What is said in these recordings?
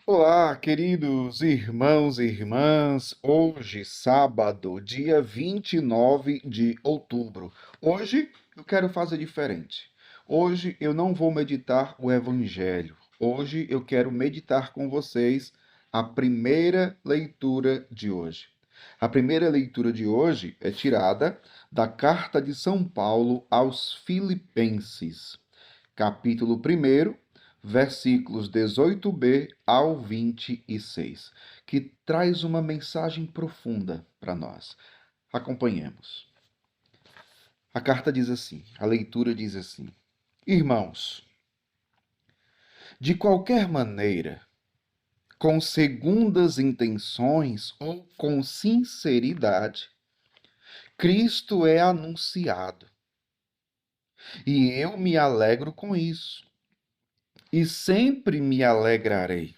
Olá, queridos irmãos e irmãs. Hoje, sábado, dia 29 de outubro. Hoje eu quero fazer diferente. Hoje eu não vou meditar o Evangelho. Hoje eu quero meditar com vocês a primeira leitura de hoje. A primeira leitura de hoje é tirada da carta de São Paulo aos Filipenses, capítulo 1, versículos 18b ao 26, que traz uma mensagem profunda para nós. Acompanhemos. A carta diz assim, a leitura diz assim: Irmãos, de qualquer maneira, com segundas intenções ou com sinceridade, Cristo é anunciado, e eu me alegro com isso, e sempre me alegrarei,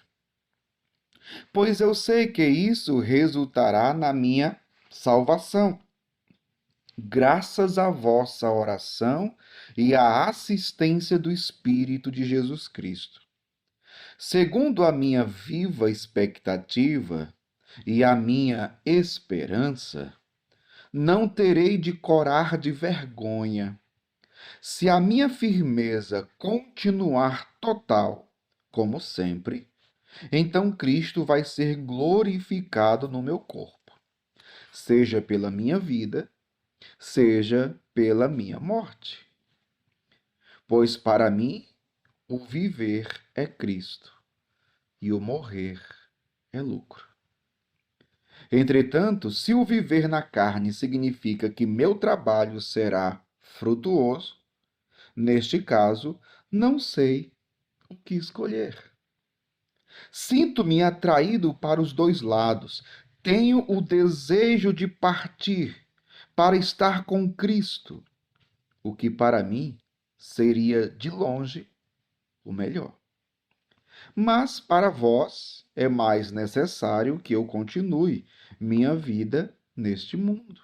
pois eu sei que isso resultará na minha salvação, graças à vossa oração e à assistência do Espírito de Jesus Cristo. Segundo a minha viva expectativa e a minha esperança, não terei de corar de vergonha, se a minha firmeza continuar total, como sempre. Então Cristo vai ser glorificado no meu corpo, seja pela minha vida, seja pela minha morte. Pois para mim o viver é Cristo e o morrer é lucro. Entretanto, se o viver na carne significa que meu trabalho será frutuoso, neste caso, não sei o que escolher. Sinto-me atraído para os dois lados. Tenho o desejo de partir para estar com Cristo, o que para mim seria de longe o melhor. Mas para vós é mais necessário que eu continue minha vida neste mundo.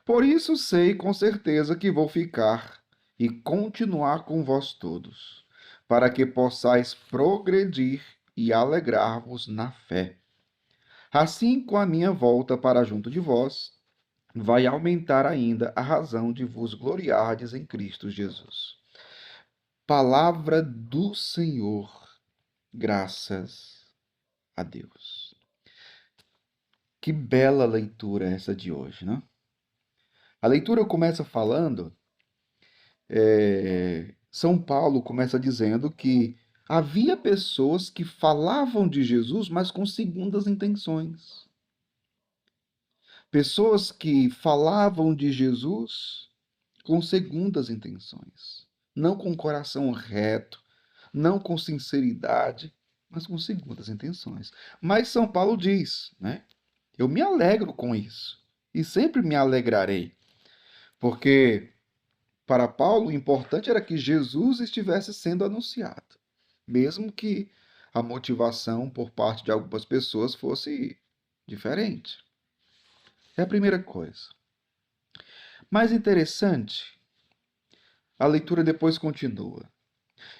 Por isso sei com certeza que vou ficar e continuar com vós todos, para que possais progredir e alegrar-vos na fé. Assim, com a minha volta para junto de vós, vai aumentar ainda a razão de vos gloriardes em Cristo Jesus. Palavra do Senhor, graças a Deus. Que bela leitura essa de hoje, né? A leitura começa falando, São Paulo começa dizendo que havia pessoas que falavam de Jesus, mas com segundas intenções. Pessoas que falavam de Jesus com segundas intenções, não com coração reto, não com sinceridade, mas com segundas intenções. Mas São Paulo diz, né? Eu me alegro com isso e sempre me alegrarei, porque para Paulo o importante era que Jesus estivesse sendo anunciado, mesmo que a motivação por parte de algumas pessoas fosse diferente. É a primeira coisa. Mais interessante, a leitura depois continua.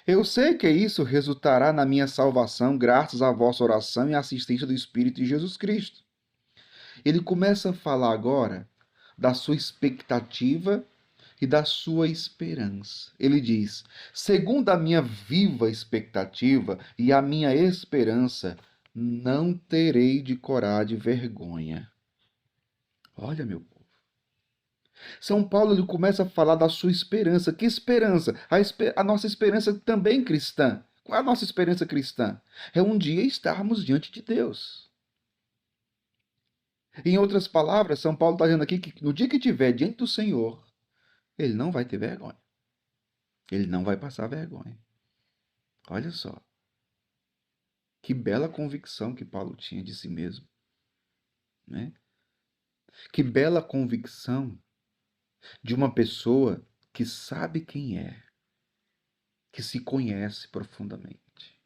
Eu sei que isso resultará na minha salvação graças à vossa oração e à assistência do Espírito de Jesus Cristo. Ele começa a falar agora da sua expectativa e da sua esperança. Ele diz: segundo a minha viva expectativa e a minha esperança, não terei de corar de vergonha. Olha, meu povo. São Paulo ele começa a falar da sua esperança. Que esperança? A nossa esperança também cristã. Qual é a nossa esperança cristã? É um dia estarmos diante de Deus. Em outras palavras, São Paulo está dizendo aqui que no dia que estiver diante do Senhor, ele não vai ter vergonha. Ele não vai passar vergonha. Olha só. Que bela convicção que Paulo tinha de si mesmo, né? Que bela convicção de uma pessoa que sabe quem é, que se conhece profundamente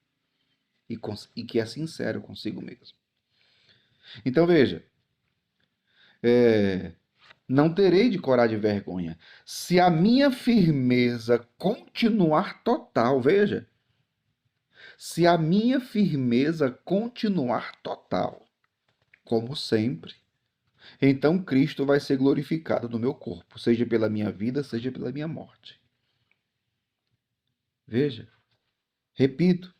e que é sincero consigo mesmo. Então veja, não terei de corar de vergonha se a minha firmeza continuar total, veja, Se a minha firmeza continuar total, como sempre, então Cristo vai ser glorificado no meu corpo, seja pela minha vida, seja pela minha morte. Veja, repito,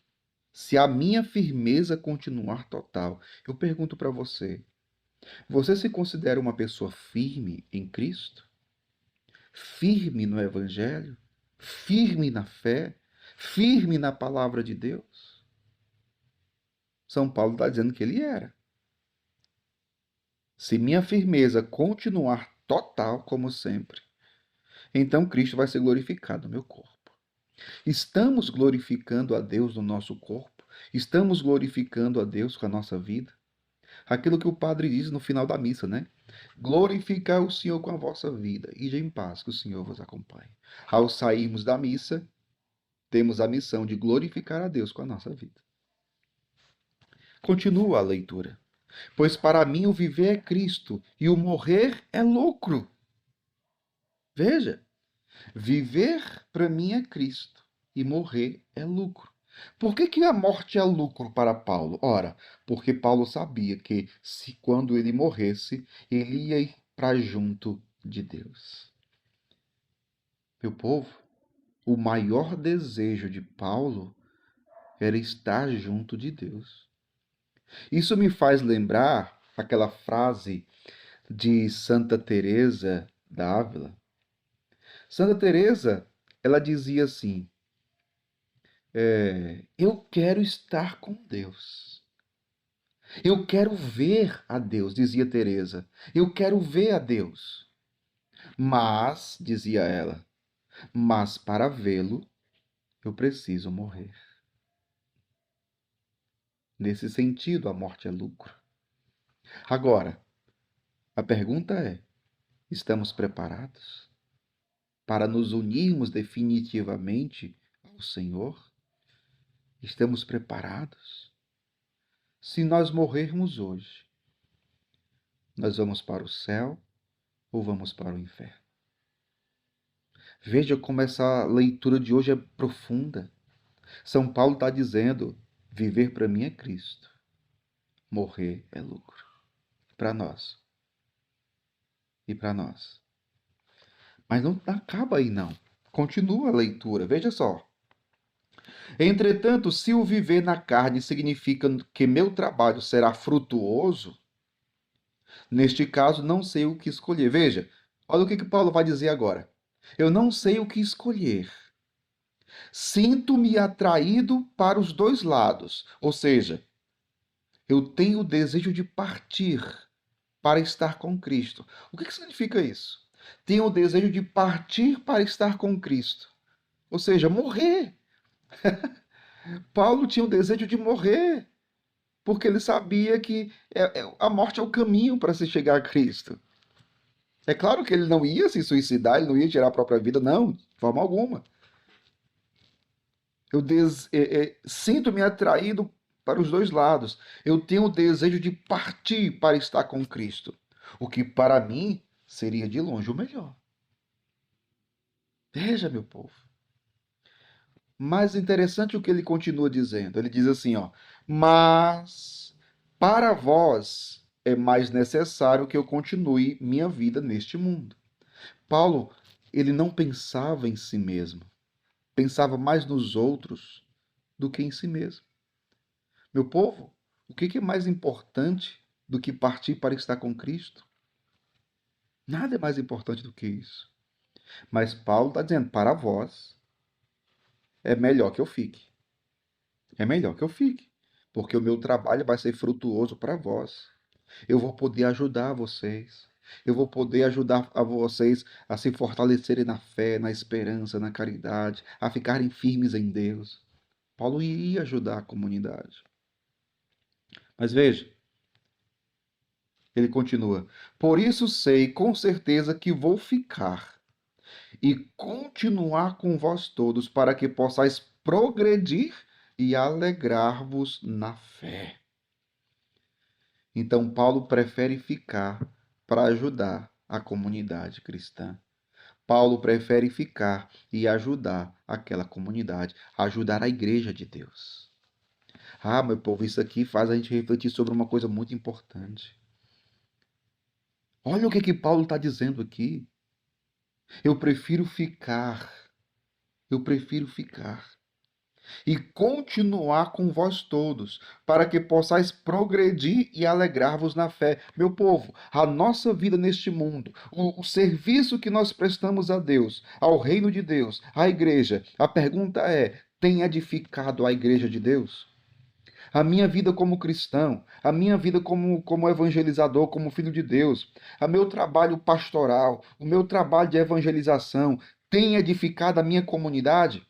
se a minha firmeza continuar total, eu pergunto para você: você se considera uma pessoa firme em Cristo? Firme no Evangelho? Firme na fé? Firme na palavra de Deus? São Paulo está dizendo que ele era. Se minha firmeza continuar total, como sempre, então Cristo vai ser glorificado no meu corpo. Estamos glorificando a Deus no nosso corpo? Estamos glorificando a Deus com a nossa vida? Aquilo que o padre diz no final da missa, né? Glorificar o Senhor com a vossa vida, e em paz, que o Senhor vos acompanhe. Ao sairmos da missa, temos a missão de glorificar a Deus com a nossa vida. Continua a leitura. Pois para mim o viver é Cristo e o morrer é lucro. Veja, viver para mim é Cristo e morrer é lucro. Por que a morte é lucro para Paulo? Ora, porque Paulo sabia que se quando ele morresse, ele ia ir para junto de Deus. Meu povo, o maior desejo de Paulo era estar junto de Deus. Isso me faz lembrar aquela frase de Santa Teresa d'Ávila. Santa Teresa, ela dizia assim: eu quero estar com Deus. Eu quero ver a Deus, dizia Teresa. Eu quero ver a Deus. Mas, dizia ela, mas para vê-lo, eu preciso morrer. Nesse sentido, a morte é lucro. Agora, a pergunta é: estamos preparados para nos unirmos definitivamente ao Senhor? Estamos preparados? Se nós morrermos hoje, nós vamos para o céu ou vamos para o inferno? Veja como essa leitura de hoje é profunda. São Paulo está dizendo: viver para mim é Cristo, morrer é lucro. Para nós. E para nós. Mas não acaba aí, não. Continua a leitura, veja só. Entretanto, se o viver na carne significa que meu trabalho será frutuoso, neste caso não sei o que escolher. Veja, olha o que Paulo vai dizer agora. Eu não sei o que escolher. Sinto-me atraído para os dois lados, ou seja, eu tenho o desejo de partir para estar com Cristo. O que significa isso? Tenho o desejo de partir para estar com Cristo, ou seja, morrer. Paulo tinha o desejo de morrer, porque ele sabia que a morte é o caminho para se chegar a Cristo. É claro que ele não ia se suicidar, ele não ia tirar a própria vida, não, de forma alguma. Eu sinto-me atraído para os dois lados. Eu tenho o desejo de partir para estar com Cristo, o que para mim seria de longe o melhor. Veja, meu povo. Mais interessante o que ele continua dizendo. Ele diz assim, ó: mas para vós é mais necessário que eu continue minha vida neste mundo. Paulo, ele não pensava em si mesmo. Pensava mais nos outros do que em si mesmo. Meu povo, o que é mais importante do que partir para estar com Cristo? Nada é mais importante do que isso. Mas Paulo está dizendo: para vós é melhor que eu fique. É melhor que eu fique, porque o meu trabalho vai ser frutuoso para vós. Eu vou poder ajudar vocês. Eu vou poder ajudar a vocês a se fortalecerem na fé, na esperança, na caridade, a ficarem firmes em Deus. Paulo iria ajudar a comunidade. Mas veja, ele continua: por isso sei com certeza que vou ficar e continuar com vós todos, para que possais progredir e alegrar-vos na fé. Então, Paulo prefere ficar para ajudar a comunidade cristã. Paulo prefere ficar e ajudar aquela comunidade, ajudar a igreja de Deus. Ah, meu povo, isso aqui faz a gente refletir sobre uma coisa muito importante. Olha o que Paulo está dizendo aqui. Eu prefiro ficar, eu prefiro ficar e continuar com vós todos, para que possais progredir e alegrar-vos na fé. Meu povo, a nossa vida neste mundo, o serviço que nós prestamos a Deus, ao reino de Deus, à igreja, a pergunta é: tem edificado a igreja de Deus? A minha vida como cristão, a minha vida como evangelizador, como filho de Deus, o meu trabalho pastoral, o meu trabalho de evangelização, tem edificado a minha comunidade?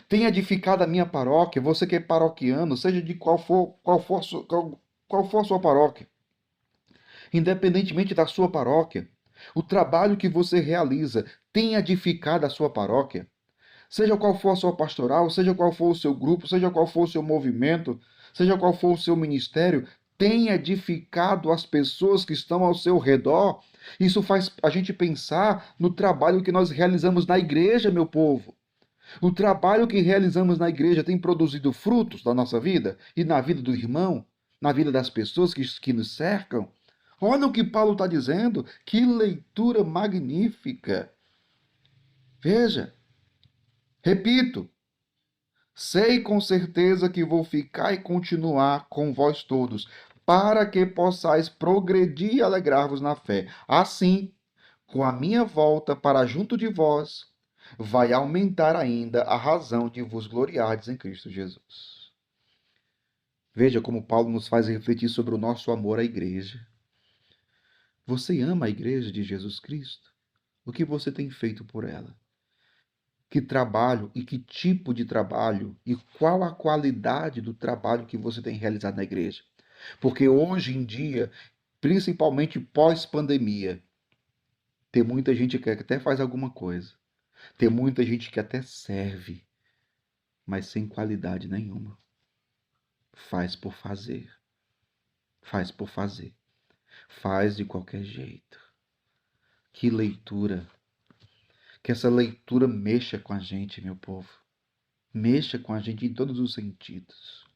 Tem edificado a minha paróquia? Você que é paroquiano, seja de qual for a sua paróquia, independentemente da sua paróquia, o trabalho que você realiza tem edificado a sua paróquia? Seja qual for a sua pastoral, seja qual for o seu grupo, seja qual for o seu movimento, seja qual for o seu ministério, tem edificado as pessoas que estão ao seu redor? Isso faz a gente pensar no trabalho que nós realizamos na igreja, meu povo. O trabalho que realizamos na igreja tem produzido frutos na nossa vida e na vida do irmão, na vida das pessoas que nos cercam? Olha o que Paulo está dizendo, que leitura magnífica. Veja, repito, sei com certeza que vou ficar e continuar com vós todos, para que possais progredir e alegrar-vos na fé. Assim, com a minha volta para junto de vós, vai aumentar ainda a razão de vos gloriardes em Cristo Jesus. Veja como Paulo nos faz refletir sobre o nosso amor à igreja. Você ama a igreja de Jesus Cristo? O que você tem feito por ela? Que trabalho e que tipo de trabalho e qual a qualidade do trabalho que você tem realizado na igreja? Porque hoje em dia, principalmente pós-pandemia, tem muita gente que até faz alguma coisa. Tem muita gente que até serve, mas sem qualidade nenhuma. Faz por fazer. Faz por fazer. Faz de qualquer jeito. Que leitura. Que essa leitura mexa com a gente, meu povo. Mexa com a gente em todos os sentidos.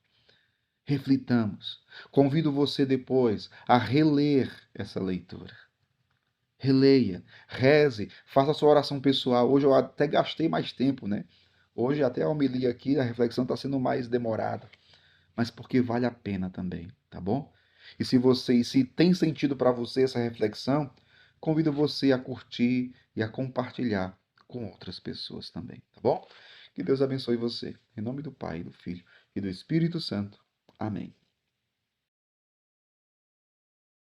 Reflitamos. Convido você depois a reler essa leitura. Releia, reze, faça a sua oração pessoal. Hoje eu até gastei mais tempo, né? Hoje até a homilia aqui, a reflexão está sendo mais demorada, mas porque vale a pena também, tá bom? E se tem sentido para você essa reflexão, convido você a curtir e a compartilhar com outras pessoas também, tá bom? Que Deus abençoe você. Em nome do Pai, do Filho e do Espírito Santo. Amém.